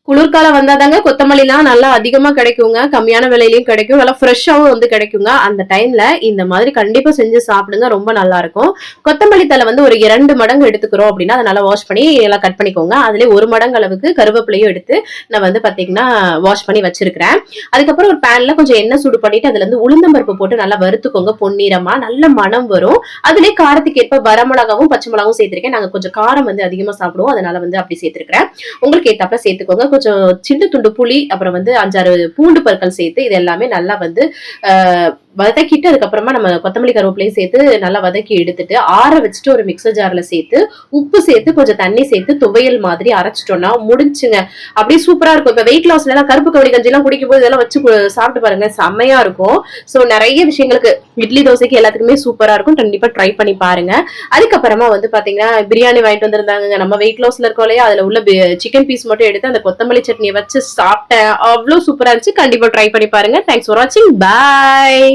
குளிர்காலம் வந்தாதாங்க கொத்தமல்லிலாம் நல்லா அதிகமா கிடைக்குங்க. கம்மியான விலையிலயும் கிடைக்கும். நல்லா ஃப்ரெஷ்ஷாவும் வந்து கிடைக்குங்க. அந்த டைம்ல இந்த மாதிரி கண்டிப்பா செஞ்சு சாப்பிடுங்க. ரொம்ப நல்லா இருக்கும். கொத்தமல்லி தழை வந்து ஒரு 2 மடங்கு எடுத்துக்கிறோம் அப்படின்னா, அத நல்லா வாஷ் பண்ணி எல்லாம் கட் பண்ணிக்கோங்க. அதிலே 1 மடங்கு அளவுக்கு கருவேப்பிலையும் எடுத்து நான் வந்து பாத்தீங்கன்னா வாஷ் பண்ணி வச்சிருக்கிறேன். அதுக்கப்புறம் ஒரு பேன்ல கொஞ்சம் எண்ணெய் சூடு பண்ணிட்டு அதுல இருந்து உளுந்தம் பருப்பு போட்டு நல்லா வறுத்துக்கோங்க பொன்னிறமா. நல்ல மணம் வரும். அதிலே காரத்துக்கு ஏற்ப வரமிளகாவும், பச்சை மிளகாவும் சேர்த்திருக்கேன். நாங்க கொஞ்சம் காரம் வந்து அதிகமா சாப்பிடுவோம். அதனால வந்து அப்படி சேர்த்திருக்கிறேன். உங்களுக்கு ஏத்தாப்புல சேர்த்துக்கோங்க. கொஞ்சம் சின்ன துண்டு புளி, அப்புறம் வந்து 5, 6 பூண்டு பற்கள் சேர்த்து இது எல்லாமே நல்லா வந்து வதக்கிட்டு அதுக்கப்புறமா நம்ம கொத்தமல்லி கருவேப்பிலையும் சேர்த்து நல்லா வதக்கி எடுத்துட்டு ஆற வச்சுட்டு ஒரு மிக்சர் ஜார்ல சேர்த்து உப்பு சேர்த்து கொஞ்சம் தண்ணி சேர்த்து துவையல் மாதிரி அரைச்சிட்டோம்னா முடிஞ்சுங்க. அப்படியே சூப்பரா இருக்கும். இப்ப வெயிட் லாஸ்ல எல்லாம் கருப்பு கவளி கஞ்சி எல்லாம் குடிக்கும் போது இதெல்லாம் வச்சு சாப்பிட்டு பாருங்க, செம்மையா இருக்கும். சோ நிறைய விஷயங்களுக்கு இட்லி தோசைக்கு எல்லாத்துக்குமே சூப்பரா இருக்கும். கண்டிப்பா ட்ரை பண்ணி பாருங்க. அதுக்கப்புறமா வந்து பாத்தீங்கன்னா பிரியாணி வாங்கிட்டு வந்திருந்தாங்க. நம்ம வெயிட் லாஸ்ல இருக்கோம் இல்லையா, அதுல உள்ள சிக்கன் பீஸ் மட்டும் எடுத்து அந்த கொத்தமல்லி சட்னியை வச்சு சாப்பிட்டேன். அவ்வளவு சூப்பரா இருந்துச்சு. கண்டிப்பா ட்ரை பண்ணி பாருங்க. தேங்க்ஸ் ஃபார் வாட்சிங். பாய்.